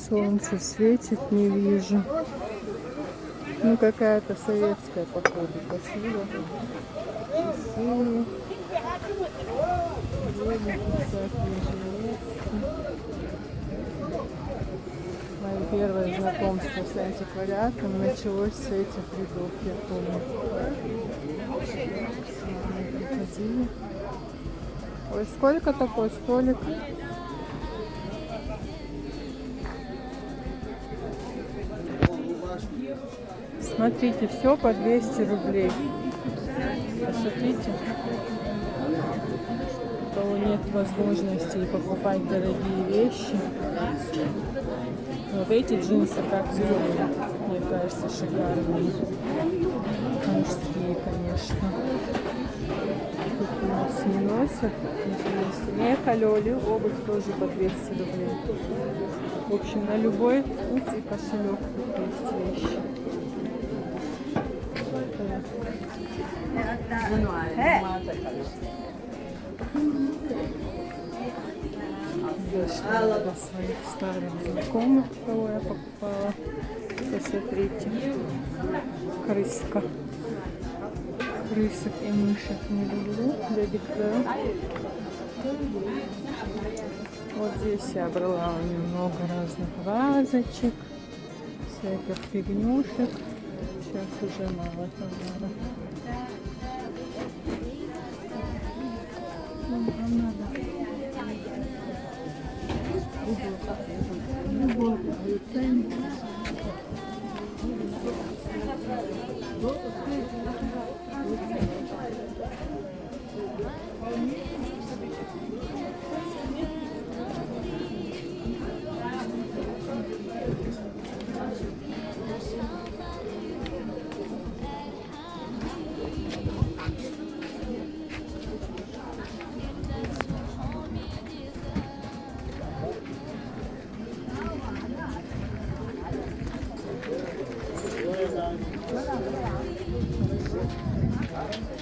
Солнце светит, не вижу. Ну, какая-то советская, походу, посуда. Часы. Всякие жилетки. Мое первое знакомство с антиквариатом началось с этих рядов, я помню. Приходили. Ой, сколько такой столик? Смотрите, все по 200 рублей. Посмотрите. У кого нет возможности покупать дорогие вещи. Вот эти джинсы как белые, мне кажется, шикарные. Мужские, конечно. Тут у нас не носят. Меха, лёли, обувь тоже по 200 рублей. В общем, на любой вкус и кошелек тут есть вещи. Зашла до своих старых знакомых, кого я покупала. Посмотрите, крыска. Крысок и мышек не люблю. Вот здесь я брала немного разных вазочек, всяких фигнюшек. Сейчас уже мало товара.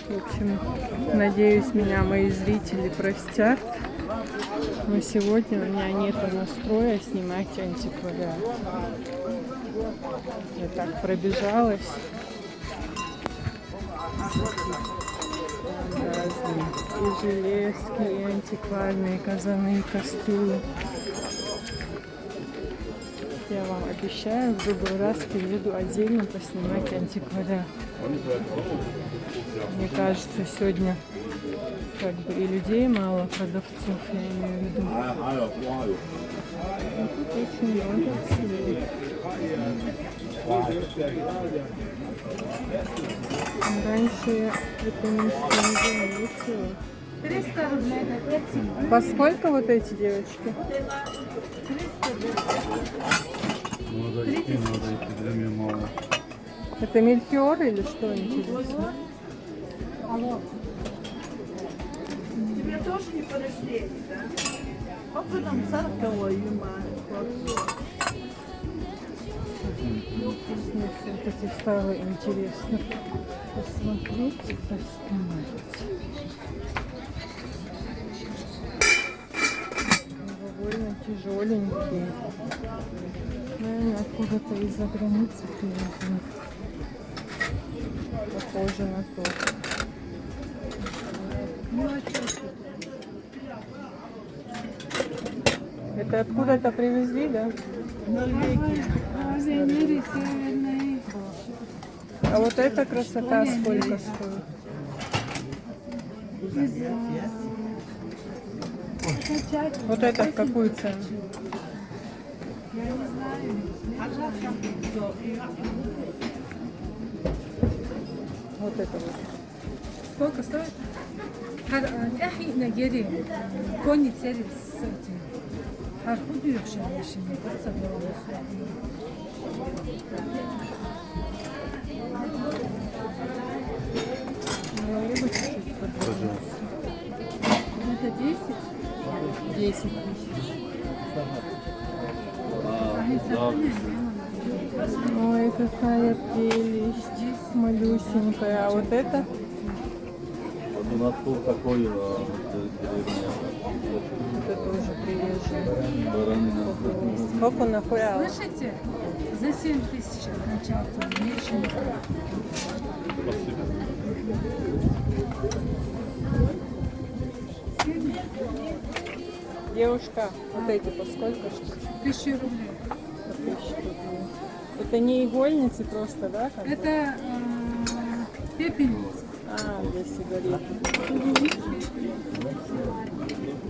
В общем, надеюсь, меня мои зрители простят, но сегодня у меня нет настроя снимать антиквариат. Я так пробежалась. Разные и железки, и антикварные казаны, и кастрюли. Я вам обещаю, в другой раз приеду отдельно поснимать антиквариат. Мне кажется, сегодня как бы и людей мало, продавцов, я имею в виду. Но тут очень много всего. Раньше я это место не заметила. 300 рублей. По сколько вот эти девочки? 300 мало. Это мельхиор или что, интересно? Алло. Тебе тоже не подошли, да? Вот там царково Мне все-таки стало интересно посмотреть, поснимать. Довольно тяжеленькие. Наверное, откуда-то из-за границы привезли. Похоже на то. Ну, а что? Это откуда-то привезли, да? Норвегия. Северные. А вот эта красота сколько стоит? Вот это в какую цену? Я не знаю. Вот это вот. Сколько стоит? Яхи на гере. Кони цели с этим. Архуду якшаешими. Могли бы чуть-чуть подробнее? Это 10? 10 тысяч. Ой, какая прелесть. Малюсенькая. А вот это? У нас тут такой деревня. Это тоже приезжие. Баранина. Сколько нахуя? Слышите? За 7 тысяч окончательно. Меньше не будет. Спасибо. Девушка, вот эти по сколько штук? 1000 рублей. По 1000 рублей. Это не игольницы просто, да? Как бы? Это пепельница. А, для сигарет.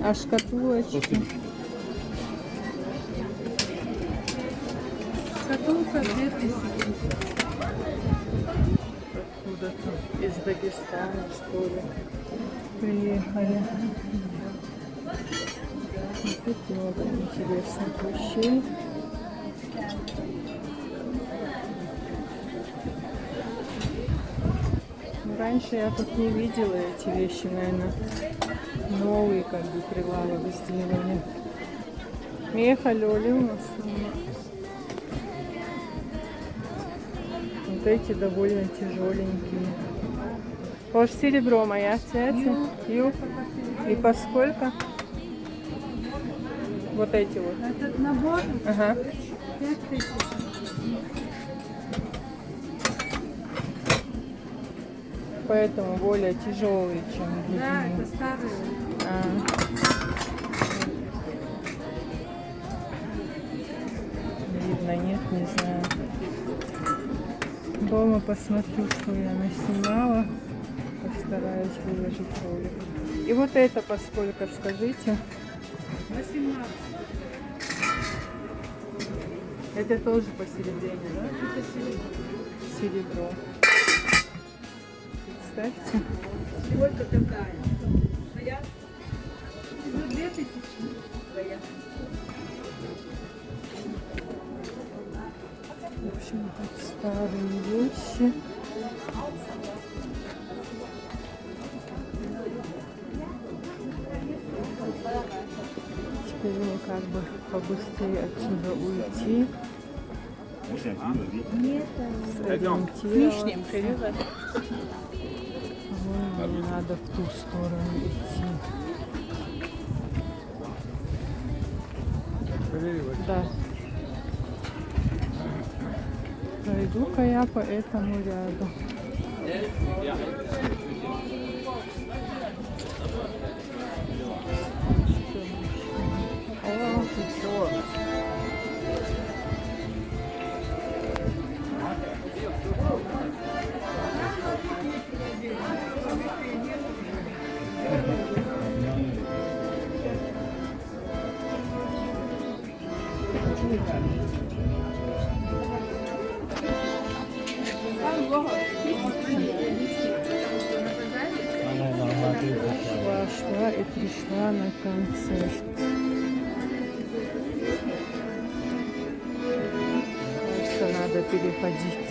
А шкатулочки? Шкатулка 2000. Откуда-то из Дагестана, что ли, приехали. И тут много интересных вещей. Ну, раньше я тут не видела эти вещи, наверное, новые как бы прилавок сделали. Меха лёли у нас. Вот эти довольно тяжеленькие. По серебро моя цвета. И по сколько? Вот эти вот. Этот набор Ага. 5000. Поэтому более тяжелые, чем Да, другие. это старые. Видно, нет, не знаю. Дома посмотрю, что я наснимала. Постараюсь выложить ролик. И вот это по сколько, скажите? 18. Это тоже посередине, да? Это серебро. Серебро. Представьте. Сколько такая? Твоя? За 2000. Твоя. В общем, тут старые вещи. Теперь мне как бы побыстрее отсюда уйти. Сориентироваться. По-моему, мне надо в ту сторону идти. Да. Пройду-ка я по этому ряду. О, все. Шла и пришла на концерт. Кажется, надо переходить.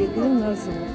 Иду на звук.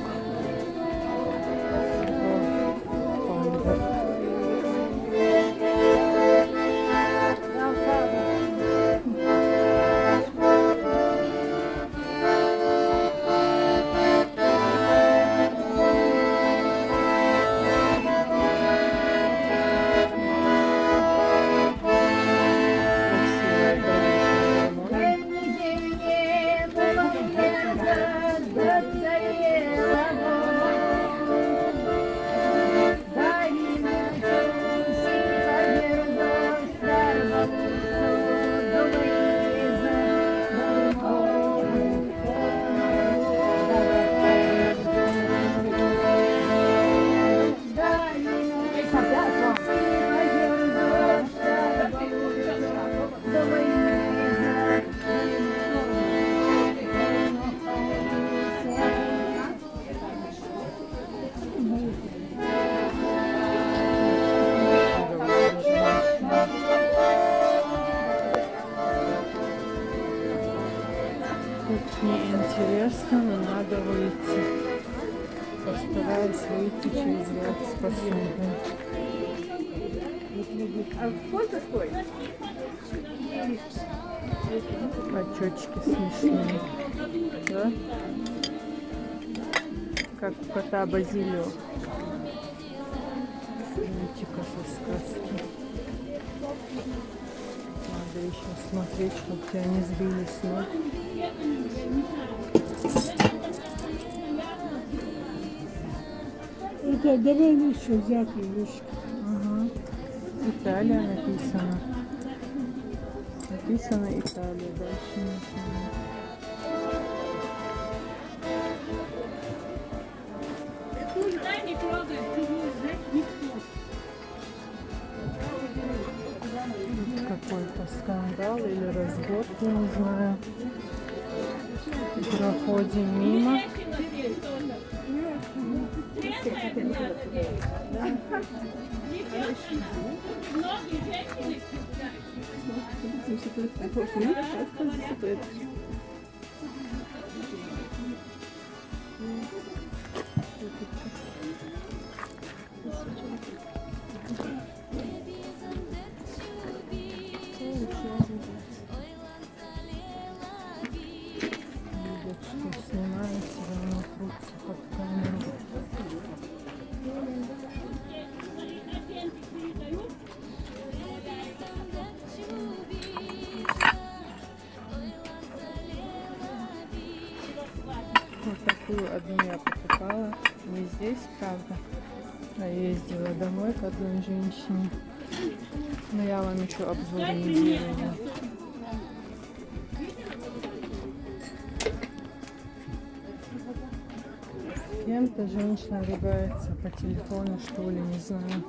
неинтересно, но надо выйти. Постараюсь выйти через ряд с посудой. А сколько стоит? Очечки смешные. Да? Как у кота Базилио. Мультика со сказки. Надо еще смотреть, чтобы тебя не сбили с ног. Это давай лучше взять вещи. Ага. Италия написано. Написано Италия. Дальше не знаю. Какой-то скандал или разборки, не знаю. Проходим мимо. Видят, что снимают, все равно крутятся под камеру. Вот такую одну я покупала. Не здесь, правда. А ездила домой к одной женщине. Но я вам еще обзор не делала. С кем-то женщина ругается по телефону, что ли, не знаю.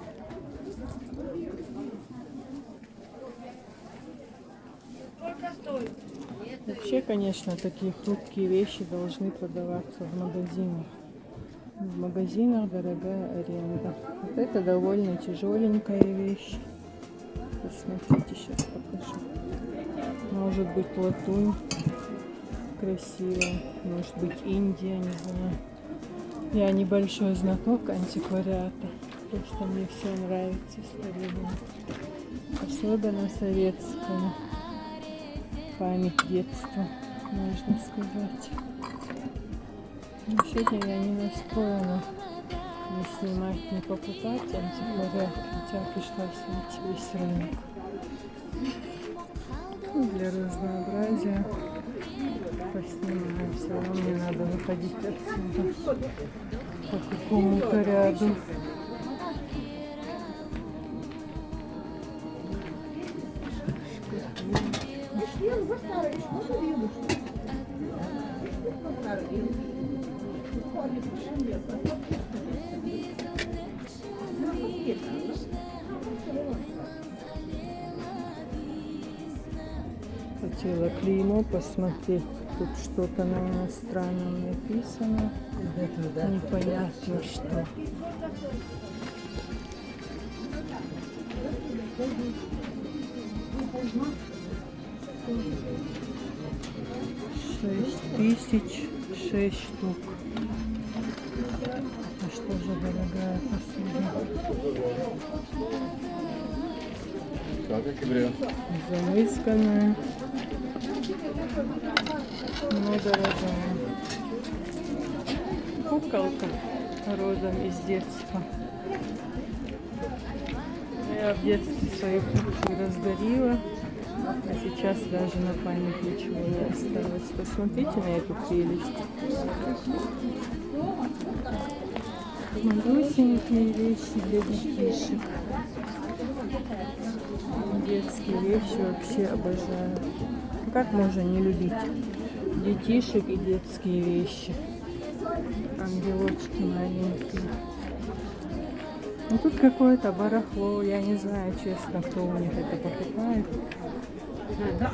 Вообще, конечно, такие хрупкие вещи должны продаваться в магазинах. В магазинах дорогая аренда. Вот это довольно тяжеленькая вещь. Посмотрите, сейчас покажу. Может быть латунь красивая, может быть Индия, не знаю. Я небольшой знаток антиквариата, просто мне все нравится старинное. Особенно советское. Память детства, можно сказать. Вообще-то я не настроена не снимать, не покупать антиквариат, хотя пришла снять весь рынок. Ну, для разнообразия поснимаю, все равно мне надо выходить отсюда по какому-то ряду. Хотела клеймо посмотреть, тут что-то на иностранном написано, непонятно что. $6006 штук. А что за дорогая посуда? Как октября? Замысканная, но дорогая. Куколка родом из детства. Я в детстве свою куклу раздарила, а сейчас даже на память ничего не осталось. Посмотрите на эту прелесть. Малюсенькие вещи для детишек. Детские вещи вообще обожаю. Как можно не любить детишек и детские вещи? Ангелочки маленькие. Ну тут какое-то барахло, я не знаю, честно, кто у них это покупает. Я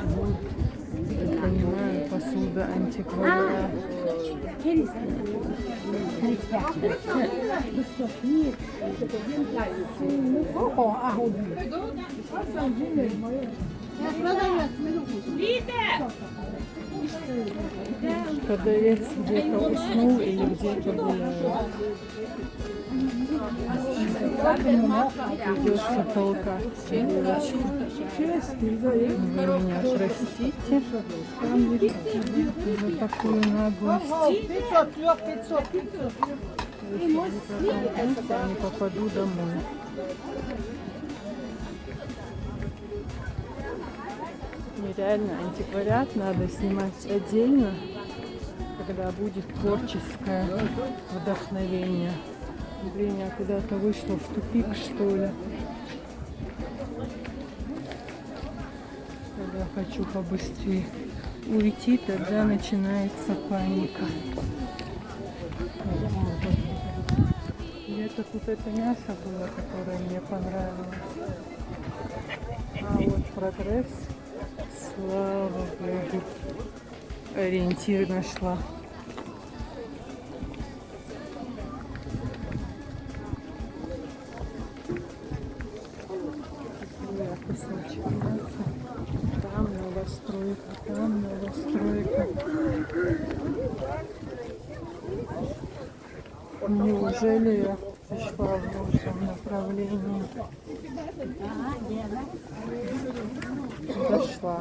понимаю, посуда антиквариат. Продавец где-то уснул или где-то гуляет. Придется толкаться девочку. Вы меня простите за такую наглость. 500. Если я не попаду домой. Нереально антиквариат надо снимать отдельно, когда будет творческое вдохновение. Блин, я куда-то вышла в тупик, что ли. Когда хочу побыстрее уйти, тогда начинается паника. Где-то тут это мясо было, которое мне понравилось. А вот прогресс. Слава Богу. Ориентир нашла. Я кусочек мяса. Там новостройка, там новостройка. Неужели я пришла в нужном направлении? Дошла.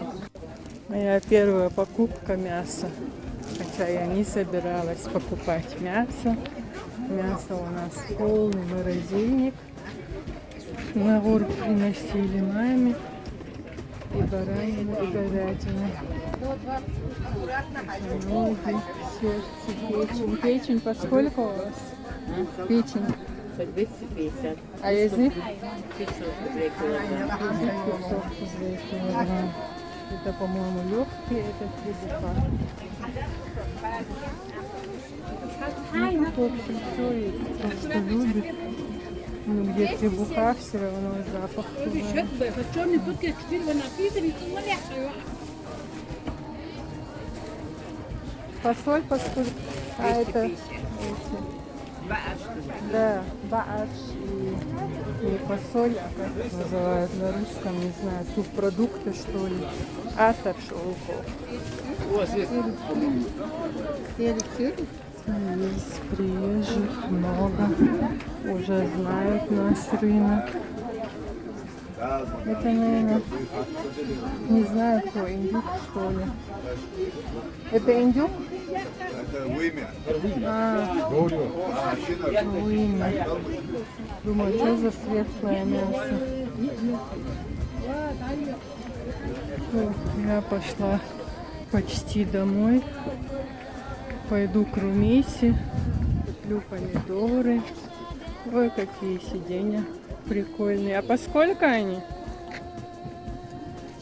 Моя первая покупка мяса. Хотя я не собиралась покупать мясо. Мясо у нас полный морозильник. На вор приносили маме. И баранину, и говядину. Ноги, сердце, печень. Печень по сколько у вас? Печень. 250. А язык? 500 рублей килограмм. 500 рублей килограмм. Это, по-моему, легкие, это требуха. Ну, тут, в общем, все есть. Кто что любит. Ну, где требуха, все равно запах туда. Фасоль поскольку... А это... Да, бааш и не фасоль, а как это называют на русском, не знаю, субпродукты, что ли. Атар шелков. Есть приезжих много, уже знают наш рынок. Это, наверное, не знаю кто, индюк, что ли. Это индюк? Это вымя. А, вымя. Думаю, что за светлое мясо. Ну, я пошла почти домой. Пойду к Румисе, куплю помидоры. Ой, какие сиденья прикольные. А по сколько они?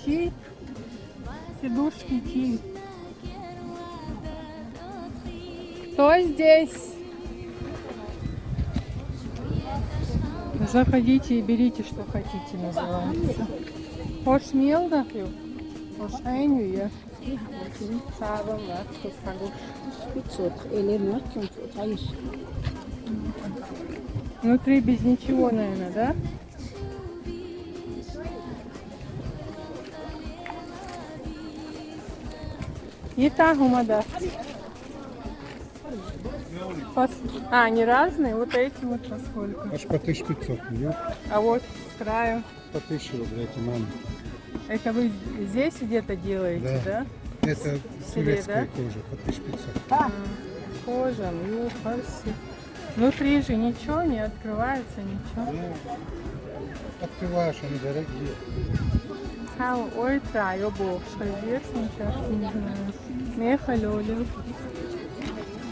Ти. Сидушки ти. Кто здесь? Заходите и берите, что хотите, называется. Hoş geldin. Hoş geldin. Sağ olun, çok sağ olun. 500. Элена, hayır. Внутри без ничего, наверное, да? Етагумада. А, они разные? Вот эти вот по сколько? Аж по 1500 нет, А вот с краю. по 1000 рублей это мама. Это вы здесь где-то делаете, да? Это В селе, турецкая да? кожа, по 1500. Кожа, фарси. Внутри же ничего не открывается, ничего. Ну, открываешь, они дорогие. Ой, траю бог, что известно, сейчас не знаю. Мехалёлю.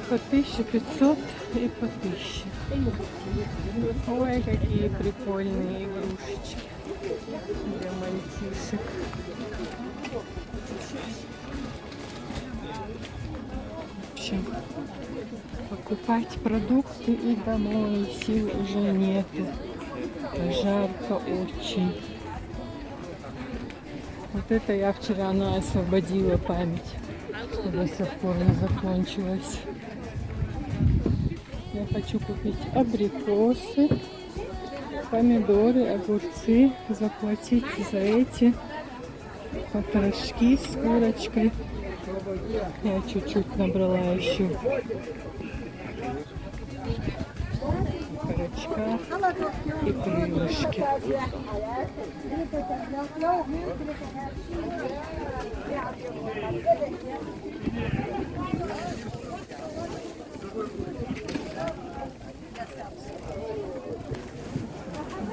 По 1500 и по 1000. Ой, какие прикольные игрушечки для мальчишек. В общем, покупать продукты и домой сил уже нету. Жарко очень. Вот это я вчера освободила память, что до сих пор не закончилась. Я хочу купить абрикосы, помидоры, огурцы, заплатить за эти Потрошки с курочкой. Я чуть-чуть набрала еще окорочка и крылышки.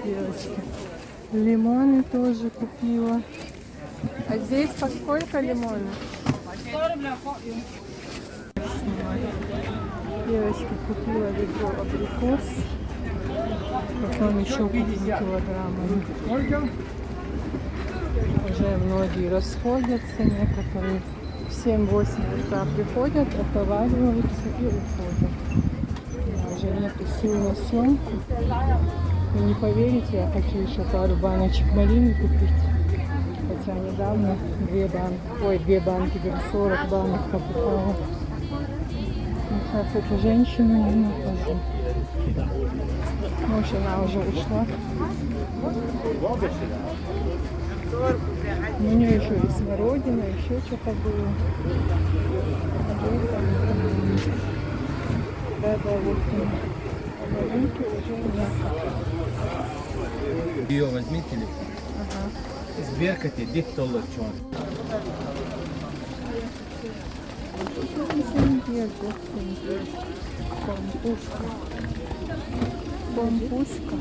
Девочки, лимоны тоже купила. А здесь по сколько лимоны? Девочки, купила ведро абрикос. Потом еще купила килограммами. Уже многие расходятся, некоторые в 7-8 утра приходят, отовариваются и уходят. У меня уже нету сил на съемку. Вы не поверите, я хочу еще пару баночек малины купить. Хотя недавно 2 банки, говорю, 40 банок покупала. Сейчас эту женщину не нахожу. Может, она уже ушла. У нее еще и смородина, еще что-то было. Да, вот малинки уже нет. Ее возьми телефон. Сберкайте, $10 чон. Помпушка.